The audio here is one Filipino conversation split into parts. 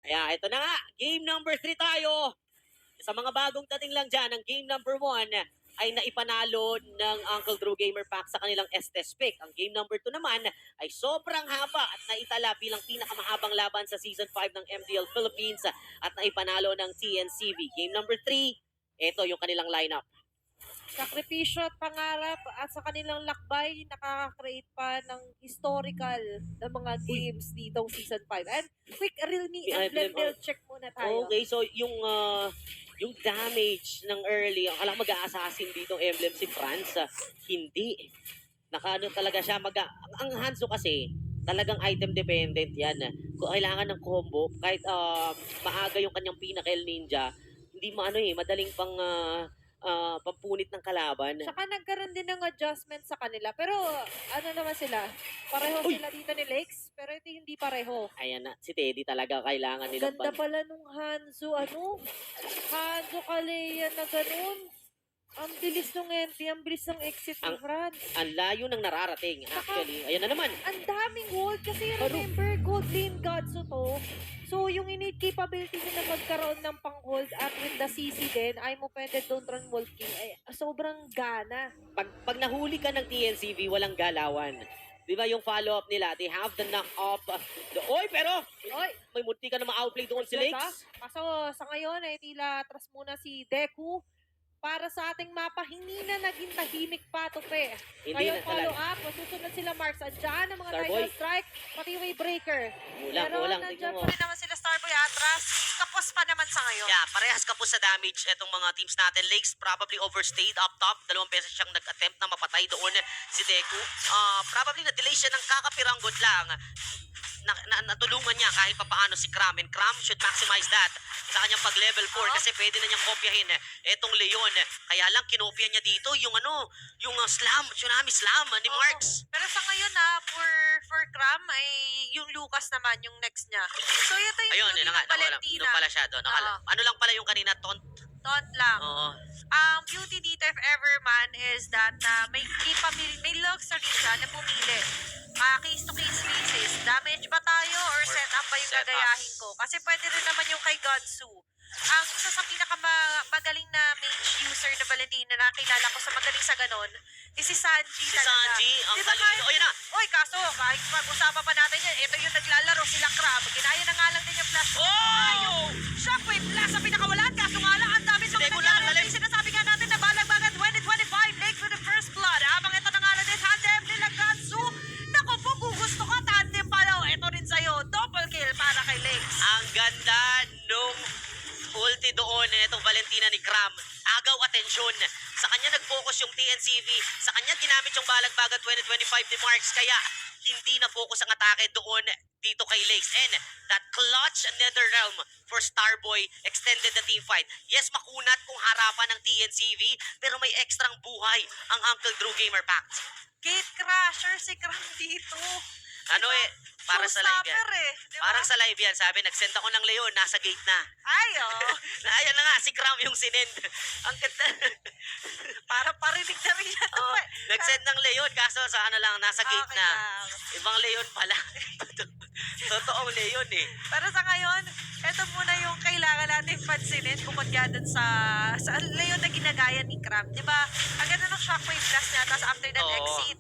Kaya ito na nga, game number 3 tayo. Sa mga bagong dating lang dyan, ang game number 1 ay naipanalo ng Uncle Drew Gamer Pack sa kanilang Estes pick. Ang game number 2 naman ay sobrang haba at naitala bilang pinakamahabang laban sa Season 5 ng MDL Philippines at naipanalo ng TNCV. Game number 3, ito yung kanilang lineup. Sakripisyo at pangarap at sa kanilang lakbay, nakaka-create pa ng historical na mga games dito Season 5. And quick realme emblem build check muna tayo. Okay, so yung damage ng early, akala mag-a-assassin dito emblem si Franz. Hindi. Nakaano talaga siya. Ang Hanzo kasi, talagang item dependent yan. Kung kailangan ng combo, kahit maaga yung kanyang pinaka-El Ninja, hindi madaling pampunit ng kalaban. Saka nagkaroon din ng adjustment sa kanila. Pero ano naman sila? Pareho sila dito ni Lakes, pero ito hindi pareho. Ayan na, si Teddy talaga kailangan nilang Ganda pala nung Hanzo, Hanzo Kalea na ganun. Ang bilis ng entry, ang bilis ng exit ng Franz. Ang layo ng nararating, actually. Ayan na naman. Ang daming hold kasi remember, gold lane Godso to. So, yung innate capability nyo na magkaroon ng pang-hold at with the CC din, ay mo pwede don't run Wolf King. Ay, sobrang gana. Pag nahuli ka ng TNCV, walang galawan. Di ba yung follow-up nila, they have the knock-up. Pero may munti ka na ma-outplay doon si Lakes. Kaso sa ngayon ay tila atras muna si Deku. Para sa ating mapa, hindi na naging tahimik pa to pe. Ngayon follow up, masusunod sila Marks. Andyan ang mga Tiger Strike, pati Waybreaker. Kulang. Nandiyan pa rin naman sila Starboy atras. Kapos pa naman sa ngayon. Yeah, parehas kapos sa damage itong mga teams natin. Lakes probably overstayed up top. 2 beses siyang nag-attempt na mapatay doon si Deku. Probably na-delay siya ng kakapiranggot lang. Natulungan niya kahit papaano si Cram, and Cram should maximize that sa kanyang pag-level 4 kasi pwede na niyang kopyahin etong Leon. Kaya lang kinopya niya dito yung Tsunami Slam ni Marks. Pero sa ngayon for Cram ay yung Lucas naman yung next niya. So ito yung Valentina. Doon pala siya doon. Ano lang pala yung kanina, taunt lang. Oo. Ang beauty dito if ever man is that may looks na rin siya na pumili. Case to case basis, damage ba tayo or set up ba yung gagayahin ko? Kasi pwede rin naman yung kay Godsu. Ang isa sa pinakamagaling na mage user na Valentina na kilala ko sa magaling sa ganon is si Sanji talaga. Sanji, ang galing. Kaso kahit pag-usapan pa natin yan, ito yung naglalaro sila Crab. Ginaya na nga lang din yung flash. Shockwave blast sa pinakawalan. Kaso nga lang, ang dami sa nangyari. Sinasabi nga natin na balagbagan 2025 Lakes with the first blood. Habang ito na nga lang din, tandem nila Gatsu. Naku po, kung gusto ka, tandem pala. Ito rin sa'yo, double kill para kay Lakes. Ang ganda nung ulti doon itong Valentina ni Cram. Agaw atensyon. Sa kanya nag-focus yung TNCV. Sa kanya ginamit yung balagbagan 2025 ni Marks. Kaya hindi na focus ang atake doon dito kay Lakes. And that clutch Netherrealm for Starboy extended the team fight. Yes, makunat kung harapan ng TNCV, pero may ekstrang buhay ang Uncle Drew Gamer Pact. Gate crasher si Cram dito. Para sa live yan. Diba? Parang sa live yan. Sabi, nag-send ako ng Leon, nasa gate na. Ayan na nga, si Cram yung sinend. Ang ganda. Para parinig na rin yan. Nag-send ng Leon, kaso sa nasa gate na. Ibang Leon pala. Totoong Leon eh. Pero sa ngayon, ito muna yung kailangan natin pansinin bukod nga dun sa Leon na ginagaya ni Cram. Diba? Ang ganda ng shockwave blast niya, tapos after that exit,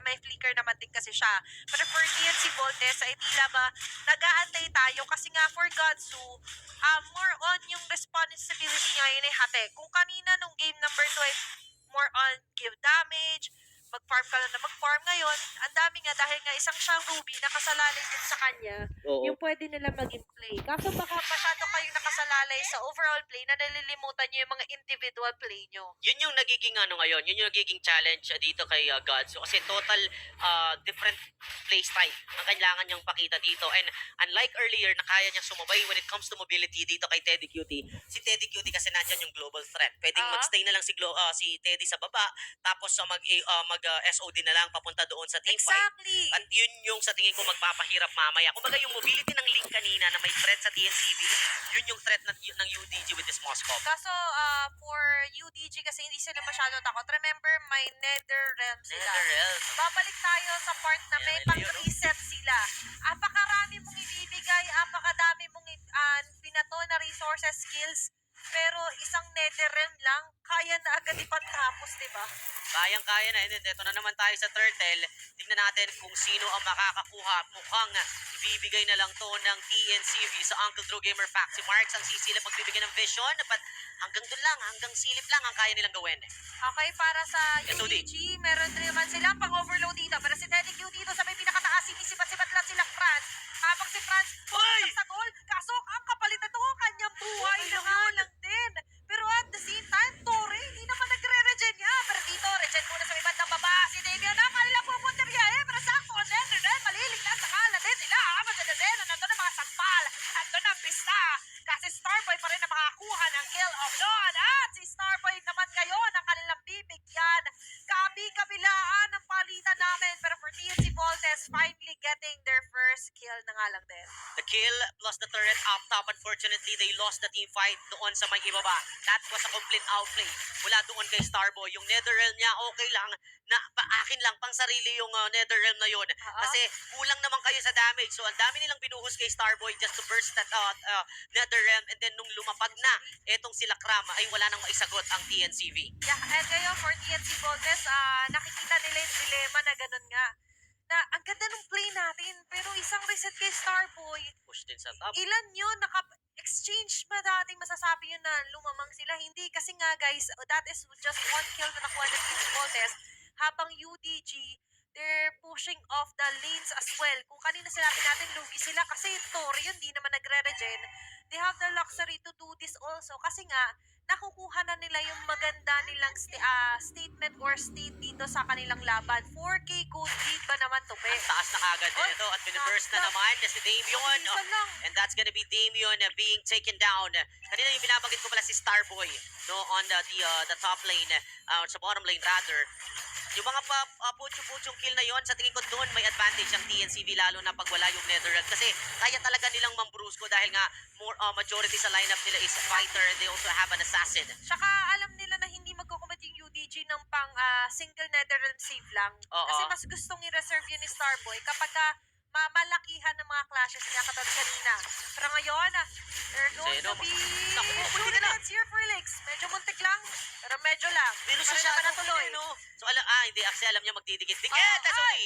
may flicker naman din kasi siya. Pero for DNC Voltes, ay tila ba nag-aantay tayo kasi nga for Godsu, more on yung responsibility niya yun ay hati. Kung kanina nung game number 2 ay more on give damage, mag-farm ka lang na mag-farm ngayon, ang dami nga dahil nga isang siyang Ruby nakasalalay din sa kanya, yung pwede nila maging play. Kaso baka masyado kayong nakasalalay sa overall play na nalilimutan nyo yung mga individual play nyo. Yun yung nagiging ngayon, yun yung nagiging challenge dito kay Godso. Kasi total different play style ang kailangan niyang pakita dito. And unlike earlier na kaya niyang sumabay when it comes to mobility dito kay Teddy Cutie, si Teddy Cutie kasi nandyan yung global threat. Pwedeng magstay na lang si Teddy sa baba, tapos SOD na lang papunta doon sa team fight. At yun yung sa tingin ko magpapahirap mamaya. Kumbaga yung mobility ng Link kanina na may threat sa TNCV, yun yung threat ng UDG with this Moskov. Kaso for UDG kasi hindi sila masyado takot. Remember, may Netherrealm sila. Babalik tayo sa part na may pang-reset sila. Apakarami mong ibibigay, apakadami mong possess skills, pero isang Netherrealm lang, kaya na agad ipatapos, di ba? Kayang-kaya na. And ito na naman tayo sa turtle. Tingnan natin kung sino ang makakakuha. Mukhang ibibigay na lang to ng TNCV sa Uncle Drew Gamer Pack. Si Marks ang sisilip magbibigay ng vision. But hanggang doon lang, hanggang silip lang ang kaya nilang gawin. Okay, para sa SOD. UDG, meron din naman sila pang-overload dito. Pero si Teddy Q dito sa may pinakataas, sinisipat-sipat lang sila Franz. Habang si Franz, Hoy! sa goal, kaso ang kapalit ito, kanyang buhay na nga lang din. Pero at the same time, Torre, hindi naman nagre-regen niya. Pero dito, regen muna sa may bandang baba. Si Damian na, kanila pupunta niya eh. Pero sakto, then, maliligtas sa kala din sila. Madadadin, nandun ang mga sampal. Nandun ang pista. Kasi Starboy pa rin na makakuha ng kill of Dawn. At si Starboy naman ngayon ang kanilang bibigyan. Kabi-kabilaan ang palitan namin. Pero for TNC Voltes, finally getting their first kill na nga lang din. The kill plus the turret up top. Unfortunately, they lost the team fight doon sa may ibaba. That was a complete outplay. Mula doon kay Starboy. Yung Netherrealm niya, okay lang. Akin lang, pang sarili yung Netherrealm na yun. Kasi kulang naman kayo sa damage. So, ang dami nilang binuhos kay Starboy just to burst that Netherrealm. And then, nung lumapag na, etong sila Kram, ay wala nang maisagot ang TNCV. Yeah, and ngayon for TNC Voltes, nakikita nila yung dilemma na ganun nga. Na ang ganda ng play natin, pero isang reset kay Starboy, Push din sa top. ilan yun, exchange ba dating masasabi yun na lumamang sila? Hindi, kasi nga guys, that is just one kill na nakuha ng TNC Voltes, habang UDG, they're pushing off the lanes as well. Kung kanina sinabi natin, lugi sila kasi Tori yun, di naman nagre-regen. They have the luxury to do this also kasi nga, nakukuha na nila yung maganda nilang statement or state dito sa kanilang laban. 4K gold lead ba naman to, Pe? Ang taas na kagad din ito at biniburst na naman si Damian. Isa lang. And that's gonna be Damian being taken down. Kanina yung binabanggit ko pala si Starboy no, on the top lane, sa bottom lane rather. Yung mga pucho-puchong kill na yon, sa tingin ko doon may advantage ang TNCV lalo na pag wala yung Netherrealm. Kasi kaya talaga nilang mambrusko dahil nga majority sa lineup nila is fighter and they also have an assassin. Tsaka alam nila na hindi magkukumit yung UDG ng pang single Netherrealm save lang. Oo. Kasi mas gustong i-reserve yun ni Starboy kapag mamalakihan ng mga clashes niya katulad kanina. Pero ngayon, they're going to be Naku, two muntik na. minutes here for Felix. Medyo muntik lang, pero medyo lang. Pero Pero siya naman natuloy. no? So hindi, actually alam niya magdidikit-dikit. Oo, Sorry.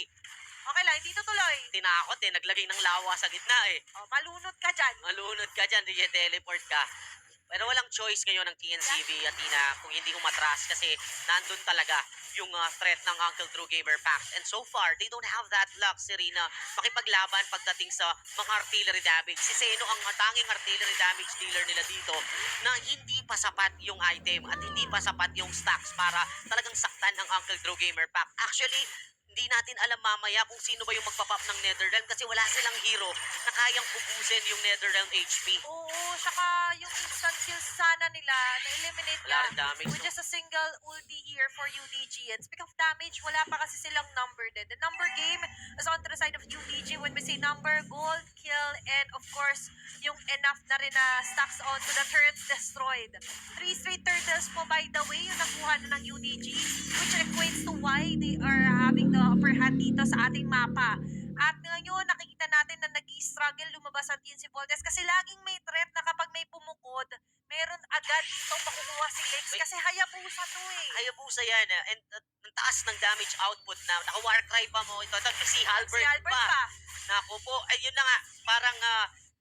Okay lang, hindi tutuloy. Tinakot naglagay ng lawa sa gitna Oh, malunod ka dyan. Malunod ka dyan, DJ teleport ka. Pero walang choice ngayon ng TNCV, Athena, kung hindi umatras kasi nandun talaga yung threat ng Uncle Drew Gamer Pack. And so far, they don't have that luxury na makipaglaban pagdating sa mga artillery damage. Si Seno ang tanging artillery damage dealer nila dito na hindi pa sapat yung item at hindi pa sapat yung stacks para talagang saktan ang Uncle Drew Gamer Pack. Actually, hindi natin alam mamaya kung sino ba yung magpapop ng Netherrealm kasi wala silang hero na kayang kubusin yung Netherrealm HP. Oo, saka yung instant kills sana nila, na-eliminate Wala na rin damage, with no? just a single ulti here for UDG. And speaking of damage, wala pa kasi silang number din. The number game is on to the side of UDG when we say number, gold, kill, and of course, yung enough na rin na stacks on to the turrets destroyed. 3 straight turtles po, by the way, yung nakuha na ng UDG, which equates to why they are having the upper hand dito sa ating mapa. At ngayon, nakikita natin na nag-i-struggle lumabas ang TNC Voltes kasi laging may threat na kapag may pumukod, meron agad dito makukuha si Lex kasi Hayabusa to eh. Hayabusa yan. And ang taas ng damage output na. Naka-Warcry pa mo. Ito, si Halbert, Si Albert pa. Naku po. Ayun na nga. Parang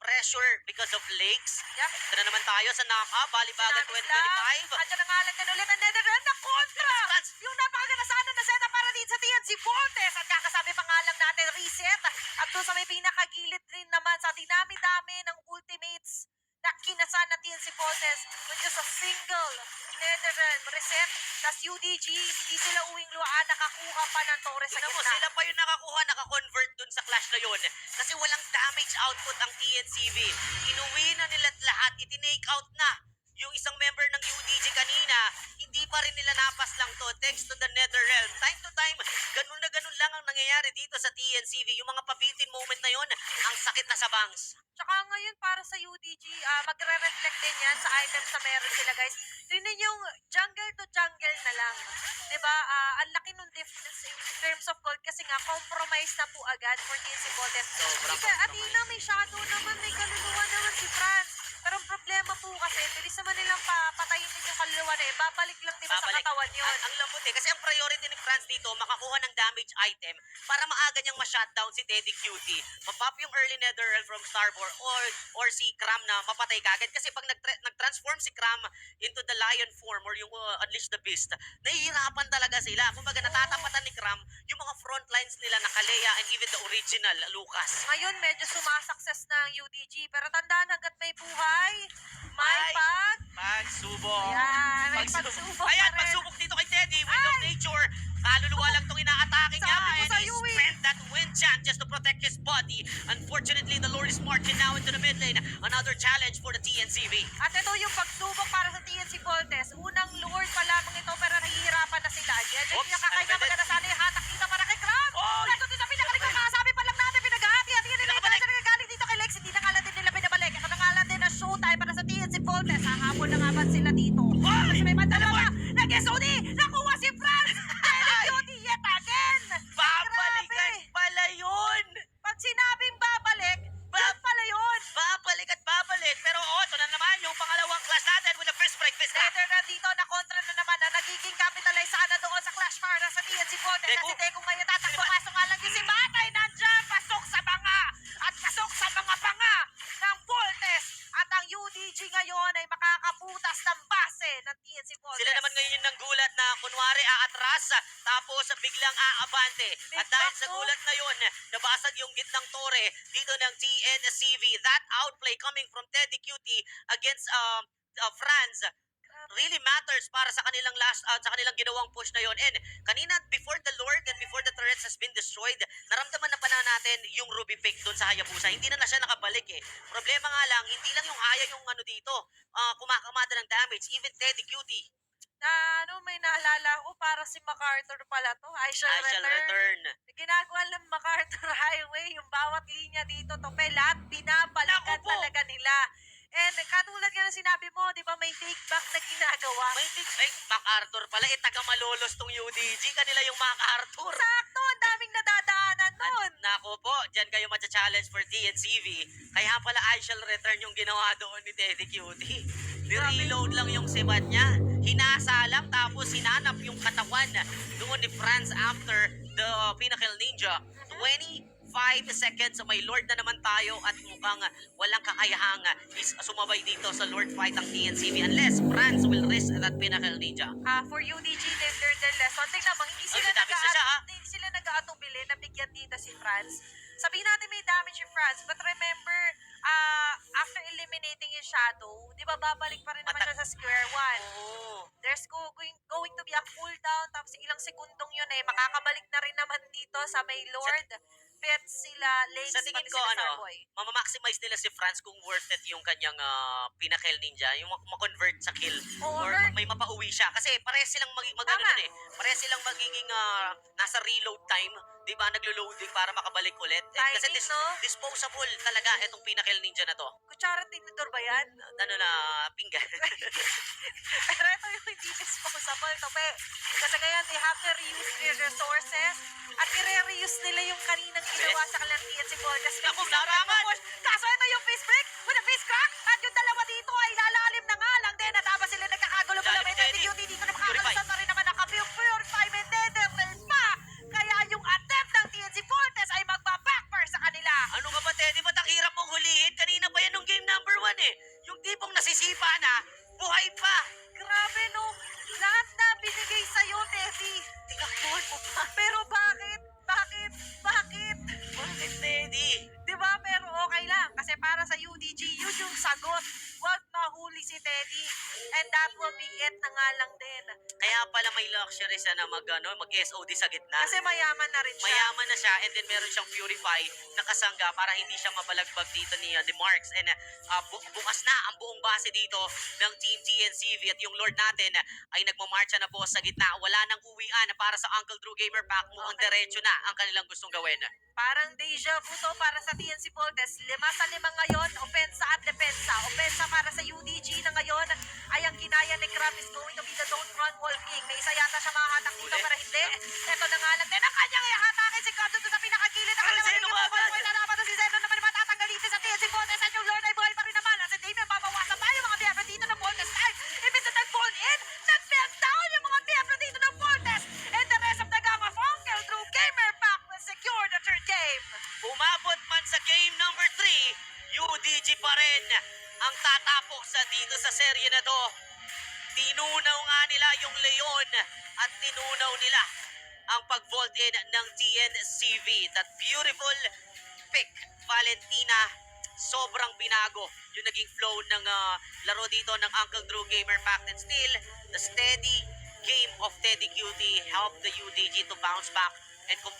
pressure because of lakes. Yep. Ito na naman tayo sa Naka. Balibagan 2025. Andiyan na nga lang din ulit ang Netherrealm na kontra. Yung napakaganda sana na setup para din sa TNC Voltes. At kakasabi pa nga lang natin, reset. At doon sa may pinakagilid rin naman sa dinami-dami ng ultimates na kinasan ng TNC Voltes with just a single Netherrealm reset. Tas UDG, hindi sila uwing luhaan, nakakuha pa ng Torres sa Tignan mo, gitna. sila pa yung naka-convert dun sa clash na yun. Kasi walang damage output ang TNCV. Inuwi na nila lahat, itinake out na. Yung isang member ng UDG kanina, hindi pa rin nila napas lang to. Thanks to the Netherrealm. Time to time, ganun na ganun lang ang nangyayari dito sa TNCV. Yung mga pabitin moment na yon, ang sakit na sa bangs. Tsaka ngayon para sa UDG, magre-reflect din yan sa items na meron sila guys. Tingnan yung jungle to jungle na lang. Diba? Ang laki nung difference in terms of gold kasi nga compromise na po agad for TNC Voltes. Sobrang Ika, Athena, may shadow naman, may kaluluwa naman si Franz. Pero ang problema po kasi, babalik lang di ba sa Babalik. katawan yun? Ang lambot eh. Kasi ang priority ni Franz dito, makakuha ng damage item para maaga niyang ma-shutdown si Teddy Cutie. Mapop yung early netherrealm from Starboard or si Cram na mapatay kagad. Kasi pag nag-transform si Cram into the lion form or yung Unleash the Beast, nahihirapan talaga sila. Kumbaga natatapatan ni Cram yung mga front lines nila na Kalea and even the original Lucas. Ngayon, medyo sumasakses na ang UDG. Pero tandaan, hanggat may buhay, may Ay! pag... Pagsubok. Ayan, may pagsubok Ayan, pa rin. pagsubok dito kay Teddy. Wind of Nature. Kaluluwa lang itong inaatake niya. Sabi ko And sa he iyo eh. spent that wind chant just to protect his body. Unfortunately, the Lord is marching now into the mid lane. Another challenge for the TNCV. At ito yung pagsubok para sa TNC Voltes. Unang Lord pa lamang ito pero nahihirapan na sila. Yan yung Oops, pinakakaya unvetted. maganda sana yung hatak dito para kay Crab. Oy! Ito din sa pinakalikang kasabi pa lang natin pinaghahati. At yun yung Pinakabalik. galing dito kay Lex. Hindi na nga lang din nila pinabalik. Ito na nga lang din na showtime para sa TNC Voltes. Hahabol na nga ba sila dito? Oy! Kasi may mandalawa. Nag-SOD. Nakuha si Franz. Beauty yet again. Babalikan Grabe. pala yun. Pag sinabing babalik, yun pala yun. Babalik at babalik. Pero ito na naman yung pangalawang class natin with the first break fist. Nether na dito, na kontra na naman na nagiging capitalize sana doon sa Clash Fire sa TNC Voltes. Deku. Kasi Deku ngayon tatakbo, kaso nga lang yung si Batay nandyan, pasok sa banga at pasok sa mga banga ng Voltes. At ang UDG ngayon ay makakaputas ng base ng TNC Voltes. Sila naman ngayon yung nanggulat na kunwari aatras tapos biglang aabante. At dahil sa gulat na yun, nabasag yung gitnang tore dito ng TNCV. That outplay coming from Teddy Cutie against Franz really matters para sa kanilang sa kanilang ginawang push na yon. And kanina before the Lord and before the turrets has been destroyed, naramdaman na pa na natin yung Ruby Pick doon sa Hayabusa. Hindi na siya nakabalik eh. Problema nga lang, hindi lang yung Haya yung ano dito, kumakamada ng damage. Even Teddy Cutie, Na may naalala ko para si MacArthur pala to. I shall I shall return. return. Ginagawa ng MacArthur Highway, yung bawat linya dito, lahat binabalikan Naku po. talaga nila. And katulad nga ng sinabi mo, di ba may take back na ginagawa? May MacArthur pala, taga Malolos tong UDG. Kanila yung MacArthur. Sakto, ang daming nadadaanan nun. Nako po, dyan kayo matcha-challenge for TNCV. Kaya pala I shall return yung ginawa doon ni Teddy Cutie. Ni-reload lang yung sibat niya. Hinasa lang tapos hinanap yung katawan doon ni Franz after the Pinnacle Ninja. 25 seconds, may Lord na naman tayo at mukhang walang kakayahang is sumabay dito sa Lord fight ang TNCV unless Franz will risk that Pinnacle Ninja. For UDG, nevertheless, one thing naman, hindi sila damage na siya, ha? hindi sila nag-aatubili na bigyan dito si Franz. Sabihin natin may damage si Franz, but remember, after eliminating yung Shadow, di ba babalik pa rin naman siya sa square one. Oo. There's going to be a cooldown, tapos ilang segundong yun makakabalik na rin naman dito sa may Lord. Pet sila, Legs, Sa tingin pati ko, sila Starboy. mamamaximize nila si Franz kung worth it yung kanyang Pinnacle Ninja, yung ma-convert sa kill. Oo, Or Lord. may mapauwi siya. Kasi pares silang Tama. pares silang magiging nasa reload time. Di ba? Naglo-loading para makabalik ulit. Kasi Timing, no? disposable talaga itong Pinnacle Ninja na to. Kutsara tinidor ba yan? Ano na, pinggan. Pero ito yung hindi disposable. Kasi ngayon, they have to reuse their resources at i-reuse nila yung kaninang ginawa sa kanilang TNC Voltes. Naku, larangan! Kaso ito yung face break with a face crack at yung dalawa dito ay lalalim na nga lang din at habang sila nagkakagulo pala may Teddy. Teddy dito na makakalusot na rin naman nakapurify may Netherrealm pa. Kaya yung attempt ng TNC Voltes ay magbabackfire sa kanila. Ano ka ba, Teddy? Ba't ang hirap mong hulihin? Kanina pa yan nung game number 1 eh. Yung tipong nasisipa na, buhay pa. Grabe no, lahat na binigay sa'yo, Teddy. Tinakbuhan mo pa. Pero bakit? Bakit? Bakit, Teddy? Diba? Pero okay lang. Kasi para sa UDG, yun yung sagot. Huwag mahuli si Teddy. And that will be it na nga lang din. Kaya pala may luxury siya na mag-SOD sa gitna. Kasi mayaman na rin siya. Mayaman na siya and then meron siyang Purify na kasangga para hindi siya mabalagbag dito ni DeMarks. And bukas na ang buong base dito ng Team TNCV at yung Lord natin ay nagmamarcha na po sa gitna. Wala nang uwian para sa Uncle Drew Gamer Pack. Mukhang diretso na ang kanilang gustong gawin. Parang deja vu to para sa TNC Voltes. 5-5 ngayon, opensa at depensa. Opensa para sa UDG na ngayon ay ang kinaya ni Crab is going to be the Don't Run Walking. May isa yata siya mahatak dito Uli. pero hindi. Ito na nga lang din ang kanyang ihatakin si Crab doon sa pinakagilid. Ang kanyang Zeno magiging agad. buhay na naman si Zeno naman matatanggalin sa TNC Voltes at yung Lord ay buhay pa rin naman. At si Damian babawasan pa yung mga biyaga dito ng Voltes time. Imbis na nag-fall in, umabot man sa game number 3, UDG pa rin ang tatapos dito sa serye na to. Tinunaw nga nila yung Leon at tinunaw nila ang pag-vault in ng TNCV. That beautiful pick, Valentina, sobrang binago yung naging flow ng laro dito ng Uncle Drew Gamer Fact and Still. The steady game of Teddy Cutie helped the UDG to bounce back and complete